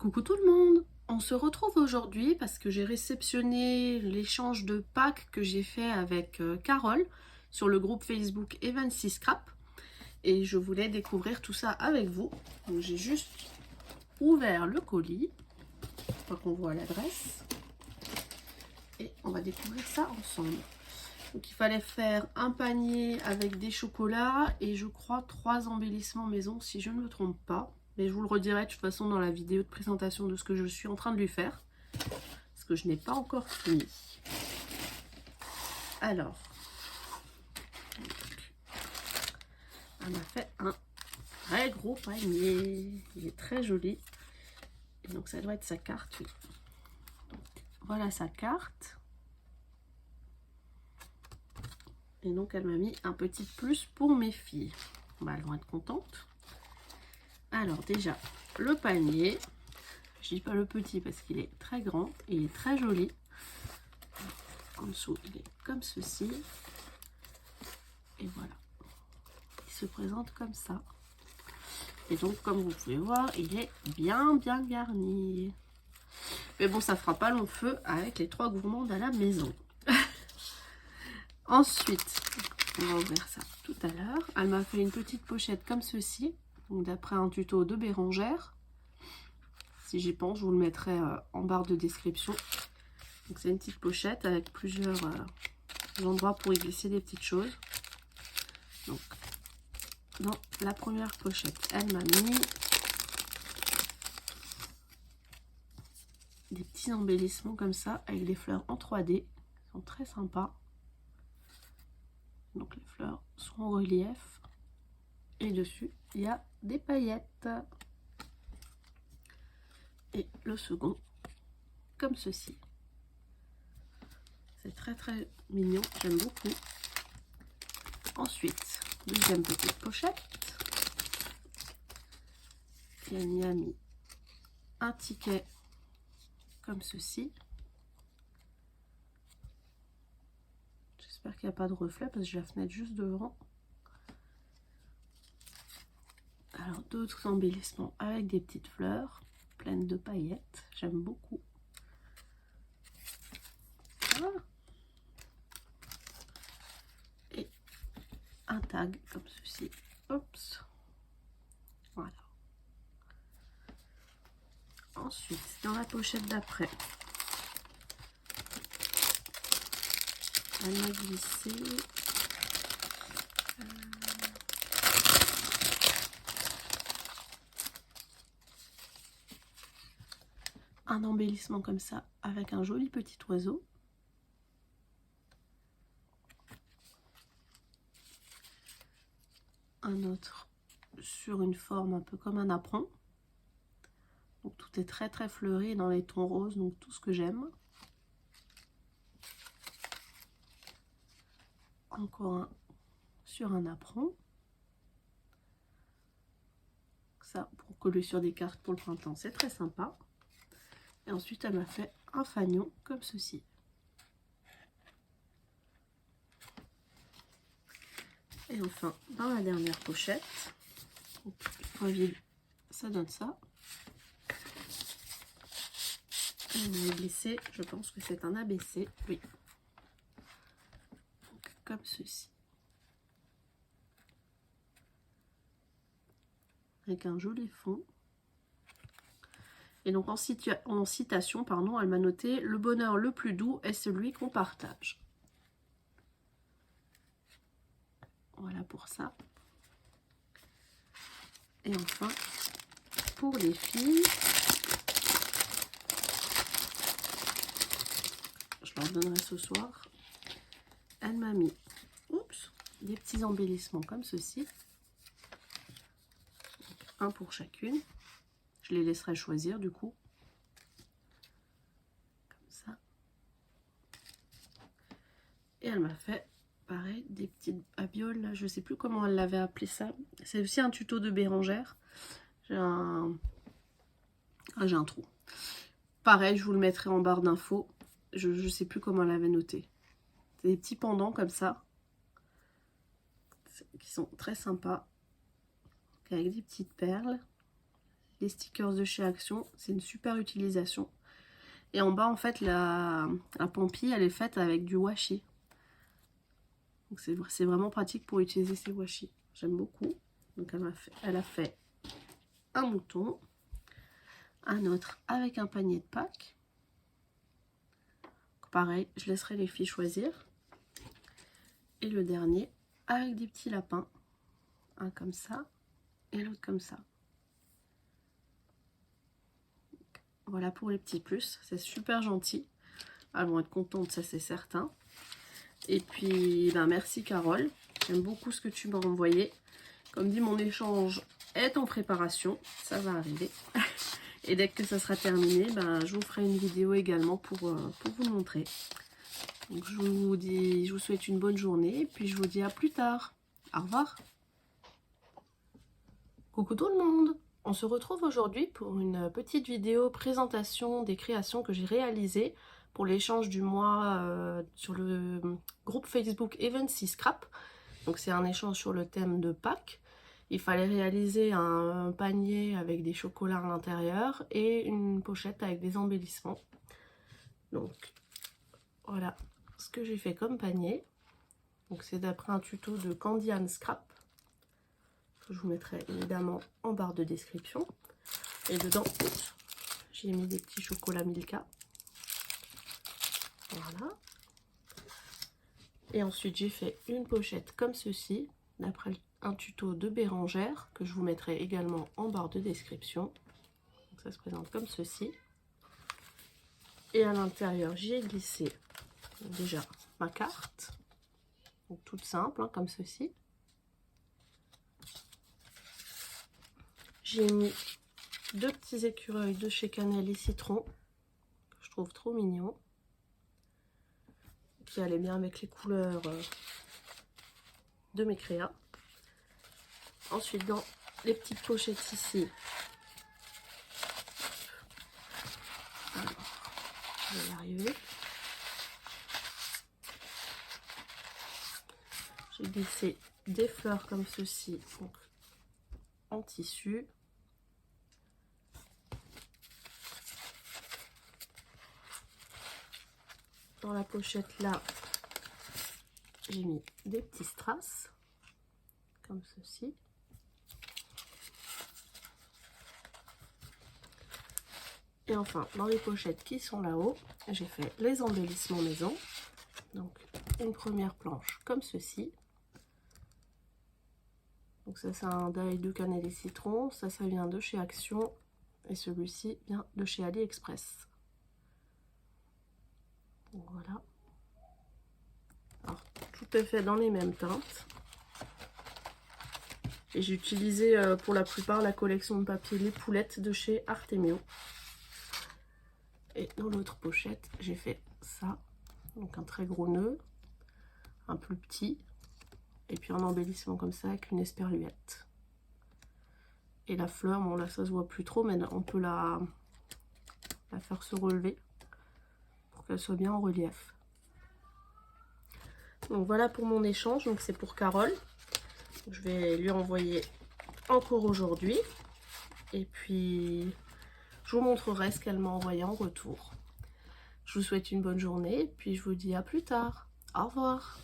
Coucou tout le monde! On se retrouve aujourd'hui parce que j'ai réceptionné l'échange de packs que j'ai fait avec Carole sur le groupe Facebook Evansy Scrap et je voulais découvrir tout ça avec vous. Donc j'ai juste ouvert le colis pour qu'on voit l'adresse et on va découvrir ça ensemble. Donc il fallait faire un panier avec des chocolats et je crois 3 embellissements maison si je ne me trompe pas. Mais je vous le redirai de toute façon dans la vidéo de présentation de ce que je suis en train de lui faire. Parce que je n'ai pas encore fini. Alors. On a fait un très gros panier. Il est très joli. Et donc ça doit être sa carte, oui. Donc, voilà sa carte. Et donc elle m'a mis un petit plus pour mes filles. Bah, elles vont être contentes. Alors déjà, le panier. Je dis pas le petit parce qu'il est très grand et il est très joli. En dessous, il est comme ceci. Et voilà. Il se présente comme ça. Et donc, comme vous pouvez voir, il est bien garni. Mais bon, ça fera pas long feu avec les 3 gourmandes à la maison. Ensuite, on va ouvrir ça tout à l'heure. Elle m'a fait une petite pochette comme ceci. Donc d'après un tuto de Bérangère. Si j'y pense, je vous le mettrai en barre de description. Donc c'est une petite pochette avec plusieurs endroits pour y glisser des petites choses. Donc dans la première pochette, elle m'a mis des petits embellissements comme ça avec des fleurs en 3D. Ils sont très sympas. Donc les fleurs sont en relief. Et dessus, il y a des paillettes. Et le second, comme ceci. C'est très mignon, j'aime beaucoup. Ensuite, deuxième petite pochette. Et elle y a mis un ticket comme ceci. J'espère qu'il n'y a pas de reflet parce que j'ai la fenêtre juste devant. Alors d'autres embellissements avec des petites fleurs pleines de paillettes. J'aime beaucoup. Voilà. Et un tag comme ceci. Oups. Voilà. Ensuite, dans la pochette d'après, elle m'a glissé un embellissement comme ça avec un joli petit oiseau. Un autre sur une forme un peu comme un apron. Donc tout est très fleuri dans les tons roses, donc tout ce que j'aime. Encore un sur un apron. Ça, pour coller sur des cartes pour le printemps, c'est très sympa. Et ensuite, elle m'a fait un fanion comme ceci. Et enfin, dans la dernière pochette, donc, une fois vide, ça donne ça. Elle m'a glissé, je pense que c'est un ABC, oui. Donc, comme ceci. Avec un joli fond. Et donc en citation, pardon, elle m'a noté: le bonheur le plus doux est celui qu'on partage. Voilà pour ça. Et enfin, pour les filles, je leur donnerai ce soir. Elle m'a mis, oups, des petits embellissements comme ceci. Un pour chacune. Je les laisserai choisir du coup. Comme ça. Et elle m'a fait, pareil, des petites babioles. Là, je sais plus comment elle l'avait appelé ça. C'est aussi un tuto de Bérangère. J'ai un... Ah, j'ai un trou. Pareil, je vous le mettrai en barre d'infos. Je sais plus comment elle avait noté. C'est des petits pendants comme ça. Qui sont très sympas. Avec des petites perles. les stickers de chez Action. C'est une super utilisation. Et en bas, en fait, la pampille, elle est faite avec du washi. Donc c'est vraiment pratique pour utiliser ces washi. J'aime beaucoup. Donc elle a fait un mouton, un autre avec un panier de Pâques. Pareil, je laisserai les filles choisir. Et le dernier avec des petits lapins. Un comme ça et l'autre comme ça. Voilà pour les petits plus. C'est super gentil. Elles vont être contentes, ça c'est certain. Et puis, ben, merci Carole. J'aime beaucoup ce que tu m'as envoyé. Comme dit, mon échange est en préparation. Ça va arriver. Et dès que ça sera terminé, ben, je vous ferai une vidéo également pour vous montrer. Donc, je vous souhaite une bonne journée. Et puis, je vous dis à plus tard. Au revoir. Coucou tout le monde. On se retrouve aujourd'hui pour une petite vidéo présentation des créations que j'ai réalisées pour l'échange du mois sur le groupe Facebook Eventsy Scrap. Donc c'est un échange sur le thème de Pâques. Il fallait réaliser un panier avec des chocolats à l'intérieur et une pochette avec des embellissements. Donc voilà ce que j'ai fait comme panier. Donc c'est d'après un tuto de Candy and Scrap. Je vous mettrai évidemment en barre de description. Et dedans, j'ai mis des petits chocolats Milka. Voilà. Et ensuite, j'ai fait une pochette comme ceci, d'après un tuto de Bérangère, que je vous mettrai également en barre de description. Donc ça se présente comme ceci. Et à l'intérieur, j'ai glissé déjà ma carte. Donc toute simple, hein, comme ceci. J'ai mis deux petits écureuils de chez Cannelle et Citron, que je trouve trop mignons, qui allaient bien avec les couleurs de mes créas. Ensuite, dans les petites pochettes ici, alors, je vais y arriver. J'ai glissé des fleurs comme ceci, donc en tissu. Dans la pochette là, j'ai mis des petits strass, comme ceci. Et enfin, dans les pochettes qui sont là-haut, j'ai fait les embellissements maison. Donc, une première planche comme ceci. Donc ça, c'est un die de Cannelle et Citron. Ça vient de chez Action. Et celui-ci vient de chez AliExpress. Donc voilà. Alors, tout est fait dans les mêmes teintes. Et j'ai utilisé pour la plupart la collection de papier Les Poulettes de chez Artemio. Et dans l'autre pochette, j'ai fait ça. Donc un très gros nœud, un plus petit, et puis un embellissement comme ça avec une esperluette. Et la fleur, bon là ça se voit plus trop, mais on peut la faire se relever pour qu'elle soit bien en relief. Donc voilà pour mon échange, donc c'est pour Carole. Je vais lui envoyer encore aujourd'hui. Et puis je vous montrerai ce qu'elle m'a envoyé en retour. Je vous souhaite une bonne journée, puis je vous dis à plus tard. Au revoir.